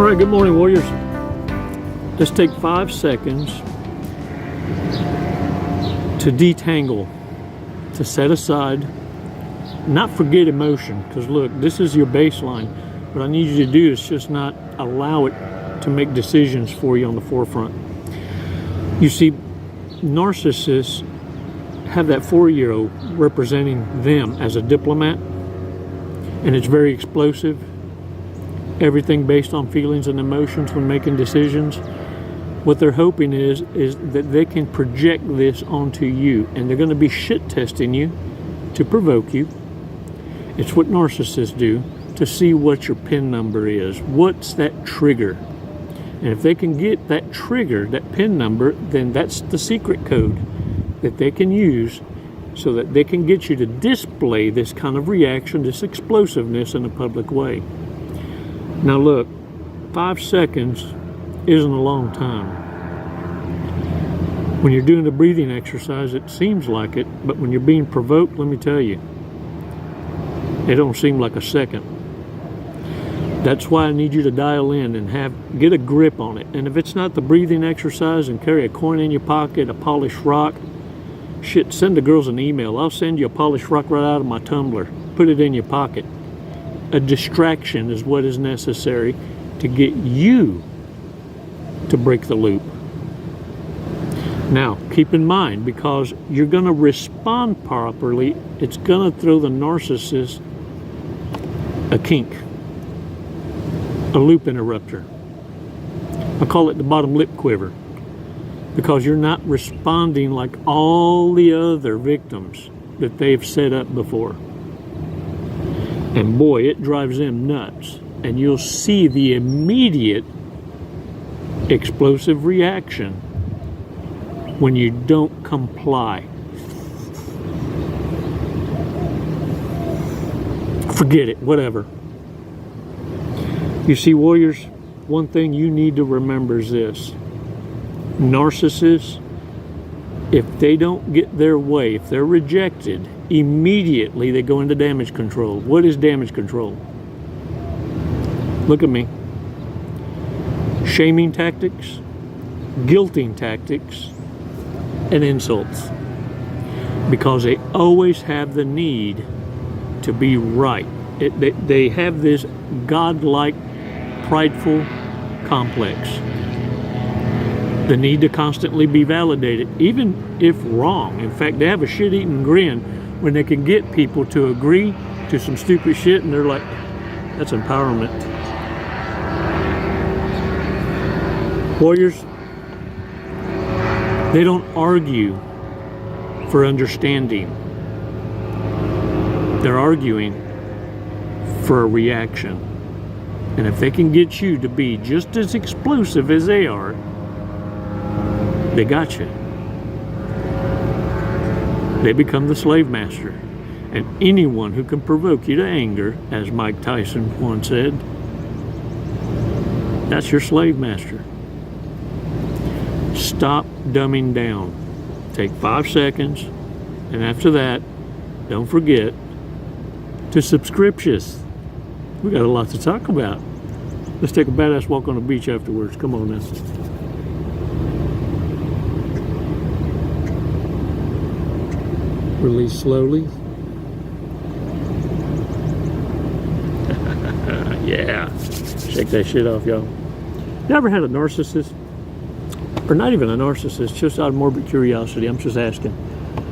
All right, good morning, warriors. Let's take 5 seconds to detangle, to set aside, not forget emotion, because look, this is your baseline. What I need you to do is just not allow it to make decisions for you on the forefront. You see, narcissists have that 4-year-old representing them as a diplomat, and it's very explosive. Everything based on feelings and emotions when making decisions. What they're hoping is that they can project this onto you, and they're going to be shit testing you to provoke you. It's what narcissists do, to see what your PIN number is. What's that trigger? And if they can get that trigger, that PIN number, then that's the secret code that they can use so that they can get you to display this kind of reaction, this explosiveness in a public way. Now look, 5 seconds isn't a long time. When you're doing the breathing exercise, it seems like it, but when you're being provoked, let me tell you, it don't seem like a second. That's why I need you to dial in and get a grip on it. And if it's not the breathing exercise, and carry a coin in your pocket, a polished rock, shit, send the girls an email. I'll send you a polished rock right out of my tumbler. Put it in your pocket. A distraction is what is necessary to get you to break the loop. Now, keep in mind, because you're going to respond properly, it's going to throw the narcissist a kink, a loop interrupter. I call it the bottom lip quiver, because you're not responding like all the other victims that they've set up before. And boy, it drives them nuts. And you'll see the immediate explosive reaction when you don't comply. Forget it, whatever. You see, warriors, one thing you need to remember is this. Narcissists, if they don't get their way, if they're rejected, immediately they go into damage control. What is damage control? Look at me. Shaming tactics, guilting tactics, and insults. Because they always have the need to be right. They have this godlike, prideful complex. The need to constantly be validated, even if wrong. In fact, they have a shit-eating grin when they can get people to agree to some stupid shit, and they're like, that's empowerment. Warriors, they don't argue for understanding. They're arguing for a reaction. And if they can get you to be just as explosive as they are, they got you. They become the slave master. And anyone who can provoke you to anger, as Mike Tyson once said, that's your slave master. Stop dumbing down. Take 5 seconds, and after that, don't forget to subscriptious. We got a lot to talk about. Let's take a badass walk on the beach afterwards. Come on now. Release slowly. Yeah. Shake that shit off, y'all. You ever had a narcissist? Or not even a narcissist, just out of morbid curiosity. I'm just asking.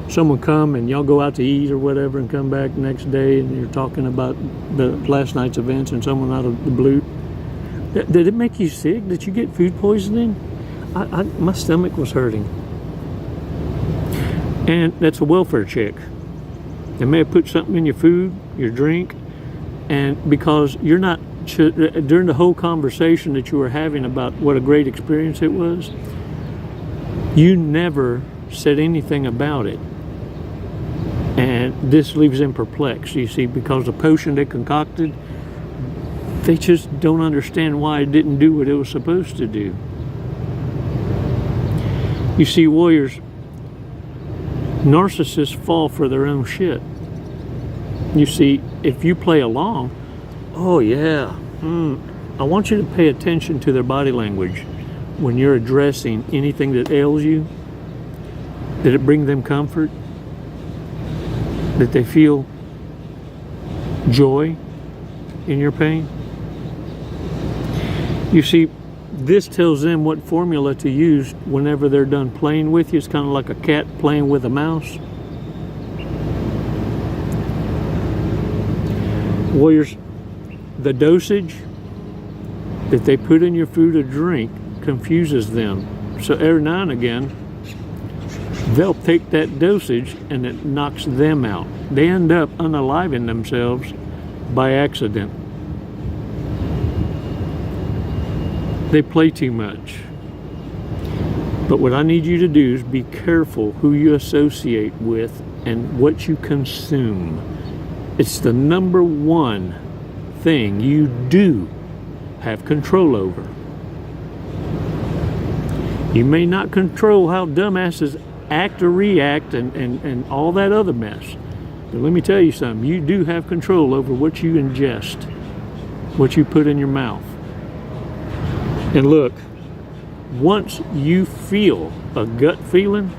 Someone come and y'all go out to eat or whatever and come back the next day and you're talking about the last night's events and someone out of the blue. Did it make you sick? Did you get food poisoning? My stomach was hurting. And that's a welfare check. They may have put something in your food, your drink, and because you're not, during the whole conversation that you were having about what a great experience it was, you never said anything about it. And this leaves them perplexed, you see, because the potion they concocted, they just don't understand why it didn't do what it was supposed to do. You see, warriors, narcissists fall for their own shit. You see, if you play along, oh yeah, I want you to pay attention to their body language when you're addressing anything that ails you. Did it bring them comfort? Did they feel joy in your pain? You see, this tells them what formula to use whenever they're done playing with you. It's kind of like a cat playing with a mouse. Warriors, the dosage that they put in your food or drink confuses them. So every now and again, they'll take that dosage and it knocks them out. They end up unaliving themselves by accident. They play too much. But what I need you to do is be careful who you associate with and what you consume. It's the number one thing you do have control over. You may not control how dumbasses act or react and all that other mess. But let me tell you something. You do have control over what you ingest, what you put in your mouth. And look, once you feel a gut feeling,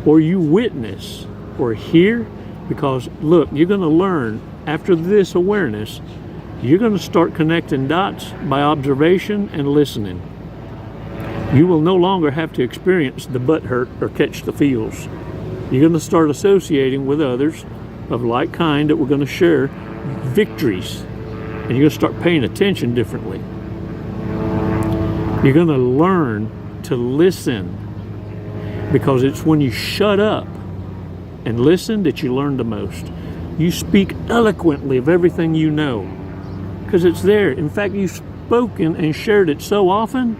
or you witness or hear, because look, you're going to learn after this awareness, you're going to start connecting dots by observation and listening. You will no longer have to experience the butt hurt or catch the feels. You're going to start associating with others of like kind that we're going to share victories. And you're going to start paying attention differently. You're going to learn to listen, because it's when you shut up and listen that you learn the most. You speak eloquently of everything you know, because it's there. In fact, you've spoken and shared it so often,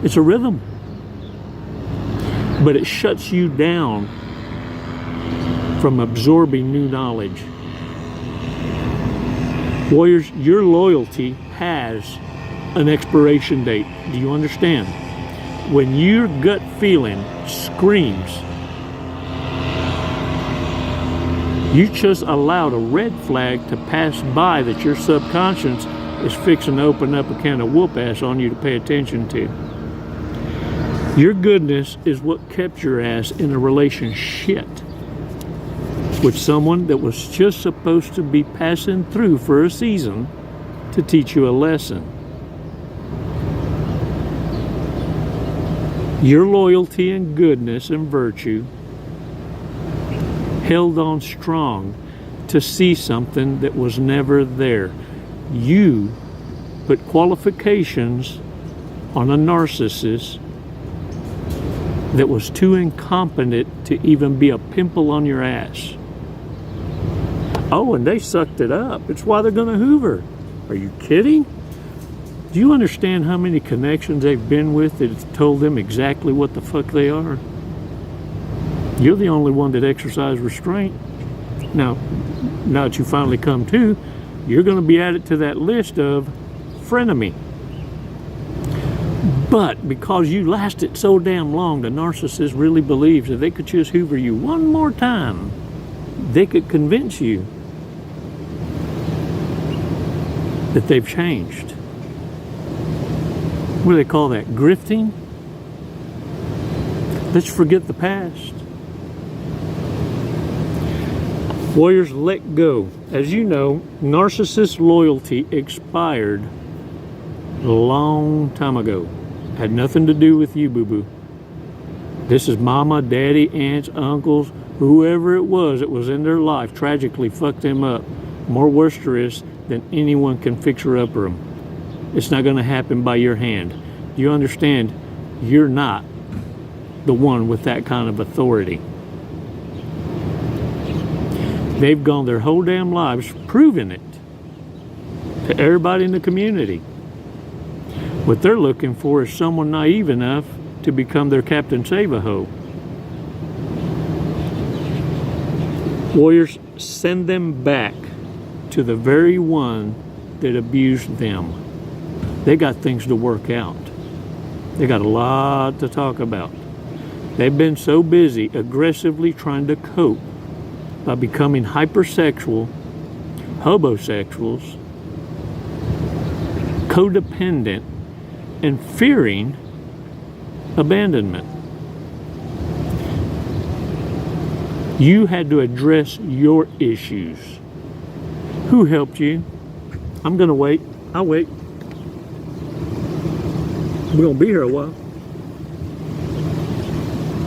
it's a rhythm. But it shuts you down from absorbing new knowledge. Warriors, your loyalty has an expiration date. Do you understand? When your gut feeling screams, you just allowed a red flag to pass by that your subconscious is fixing to open up a can of whoop ass on you to pay attention to. Your goodness is what kept your ass in a relationship with someone that was just supposed to be passing through for a season to teach you a lesson. Your loyalty and goodness and virtue held on strong to see something that was never there. You put qualifications on a narcissist that was too incompetent to even be a pimple on your ass. Oh, and they sucked it up. It's why they're going to hoover. Are you kidding? Do you understand how many connections they've been with that have told them exactly what the fuck they are? You're the only one that exercised restraint. Now that you finally come to, you're going to be added to that list of frenemy. But because you lasted so damn long, the narcissist really believes if they could just hoover you one more time, they could convince you that they've changed. What do they call that? Grifting? Let's forget the past. Warriors, let go. As you know, narcissist loyalty expired a long time ago. Had nothing to do with you, boo-boo. This is mama, daddy, aunts, uncles, whoever it was in their life tragically fucked them up more worsterous than anyone can fixer-upper them. It's not going to happen by your hand. You understand? You're not the one with that kind of authority. They've gone their whole damn lives proving it to everybody in the community. What they're looking for is someone naive enough to become their Captain Save-A-Ho. Warriors, send them back to the very one that abused them. They got things to work out. They got a lot to talk about. They've been so busy aggressively trying to cope by becoming hypersexual, hobosexuals, codependent, and fearing abandonment. You had to address your issues. Who helped you? I'm going to wait. I'll wait. We're going to be here a while.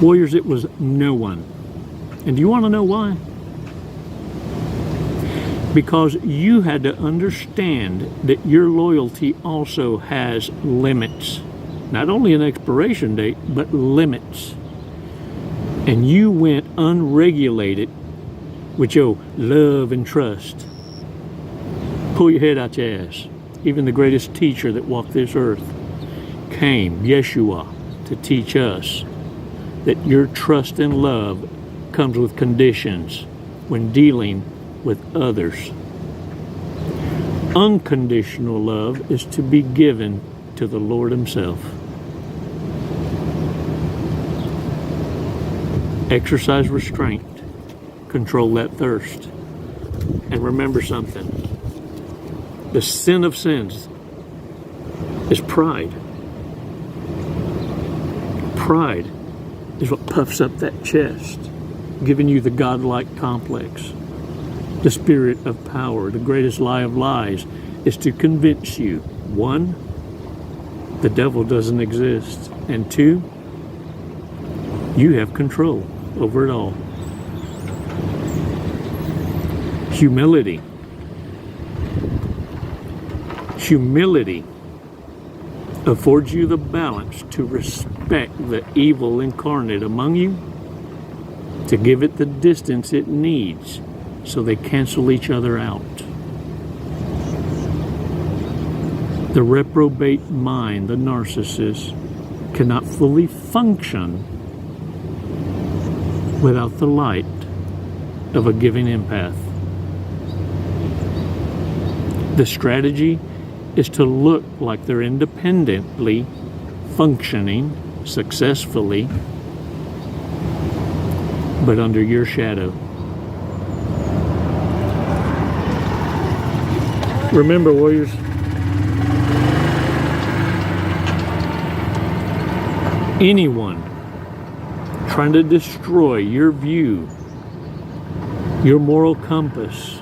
Warriors, it was no one. And do you want to know why? Because you had to understand that your loyalty also has limits. Not only an expiration date, but limits. And you went unregulated with your love and trust. Pull your head out your ass. Even the greatest teacher that walked this earth came, Yeshua, to teach us that your trust and love comes with conditions when dealing with others. Unconditional love is to be given to the Lord Himself. Exercise restraint. Control that thirst. And remember something. The sin of sins is pride. Pride is what puffs up that chest, giving you the godlike complex. The spirit of power, the greatest lie of lies, is to convince you, one, the devil doesn't exist, and two, you have control over it all. Humility. Humility affords you the balance to respect the evil incarnate among you, to give it the distance it needs so they cancel each other out. The reprobate mind, the narcissist, cannot fully function without the light of a giving empath. The strategy is to look like they're independently functioning successfully, but under your shadow. Remember, warriors, anyone trying to destroy your view, your moral compass,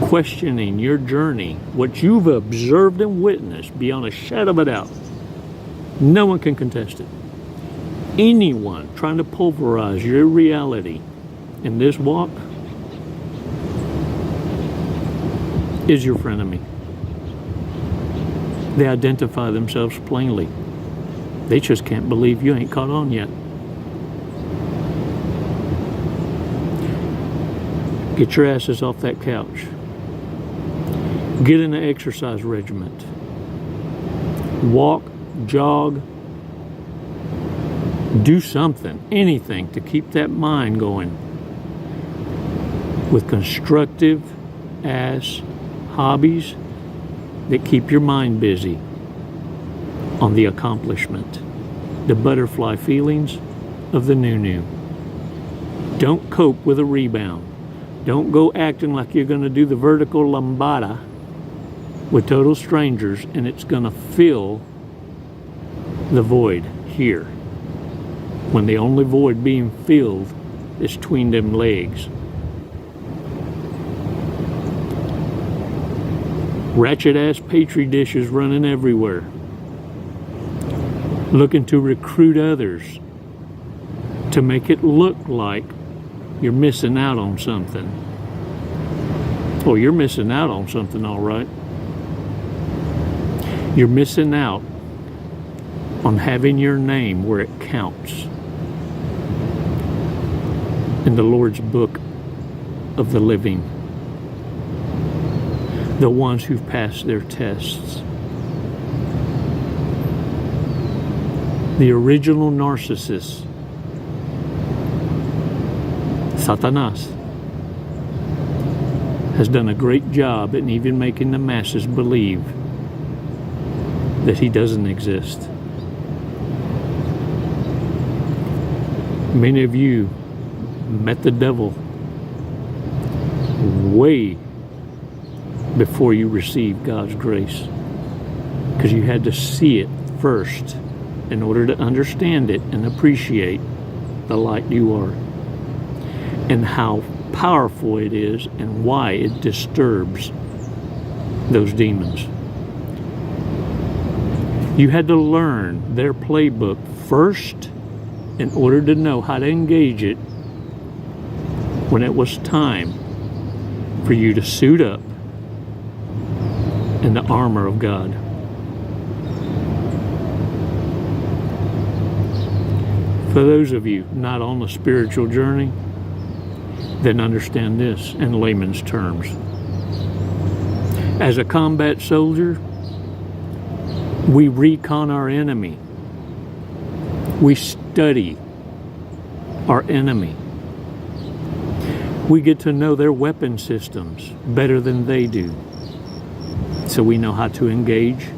questioning your journey, what you've observed and witnessed beyond a shadow of a doubt, no one can contest it. Anyone trying to pulverize your reality in this walk is your frenemy. They identify themselves plainly. They just can't believe you ain't caught on yet. Get your asses off that couch. Get in an exercise regiment. Walk, jog, do something, anything to keep that mind going with constructive ass hobbies that keep your mind busy on the accomplishment, the butterfly feelings of the new. Don't cope with a rebound. Don't go acting like you're going to do the vertical lambada with total strangers and it's going to fill the void here, when the only void being filled is between them legs. Ratchet ass petri dishes running everywhere, looking to recruit others to make it look like you're missing out on something. Oh, you're missing out on something, all right. You're missing out on having your name where it counts in the Lord's book of the living. The ones who've passed their tests. The original narcissist, Satanas, has done a great job in even making the masses believe that he doesn't exist. Many of you met the devil way before you received God's grace. Because you had to see it first in order to understand it and appreciate the light you are, and how powerful it is and why it disturbs those demons. You had to learn their playbook first in order to know how to engage it when it was time for you to suit up in the armor of God. For those of you not on the spiritual journey, then understand this in layman's terms. As a combat soldier, we recon our enemy. We study our enemy. We get to know their weapon systems better than they do. So we know how to engage,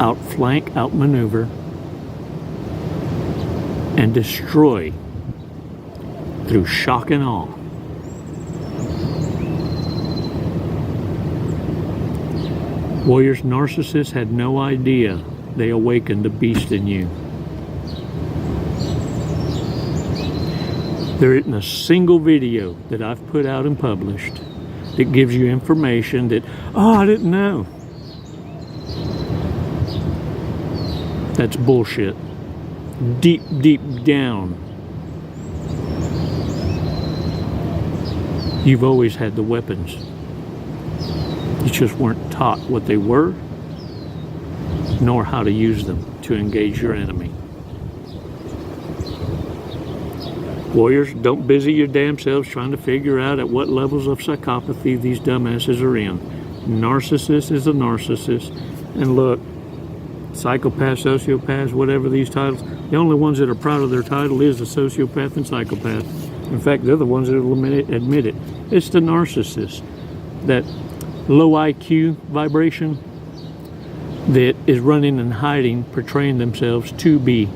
outflank, outmaneuver, and destroy through shock and awe. Warriors, narcissists had no idea they awakened the beast in you. There isn't a single video that I've put out and published that gives you information that, oh, I didn't know. That's bullshit. Deep, deep down, you've always had the weapons. You just weren't taught what they were, nor how to use them to engage your enemy. Warriors, don't busy your damn selves trying to figure out at what levels of psychopathy these dumbasses are in. Narcissist is a narcissist. And look, psychopath, sociopaths, whatever these titles, the only ones that are proud of their title is the sociopath and psychopath. In fact, they're the ones that will admit it. It's the narcissist, that low IQ vibration that is running and hiding, portraying themselves to be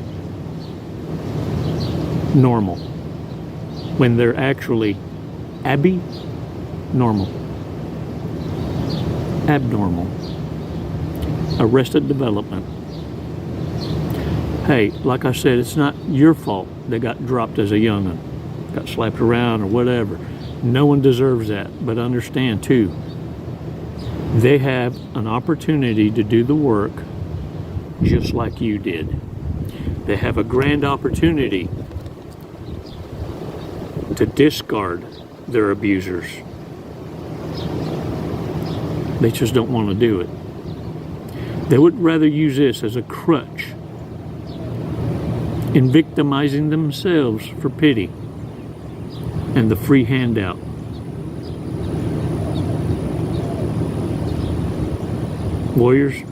normal, when they're actually abnormal. Arrested development. Hey, like I said, it's not your fault they got dropped as a young'un, got slapped around or whatever. No one deserves that. But understand too, they have an opportunity to do the work just like you did. They have a grand opportunity to discard their abusers. They just don't want to do it. They would rather use this as a crutch in victimizing themselves for pity and the free handout. Warriors,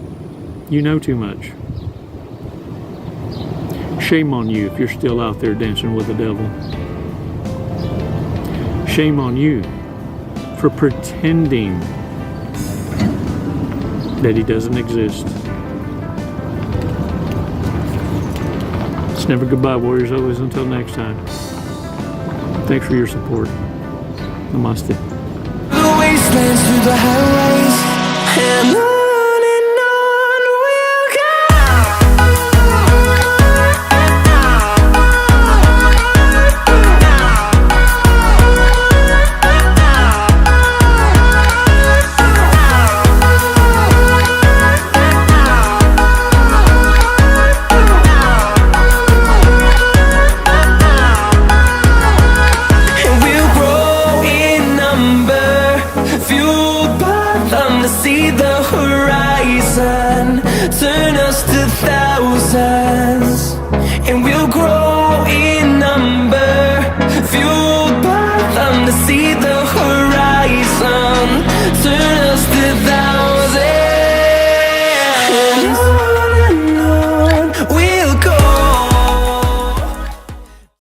you know too much. Shame on you if you're still out there dancing with the devil. Shame on you for pretending that he doesn't exist. It's never goodbye, Warriors. Always until next time. Thanks for your support. Namaste. The wastelands through the highways, and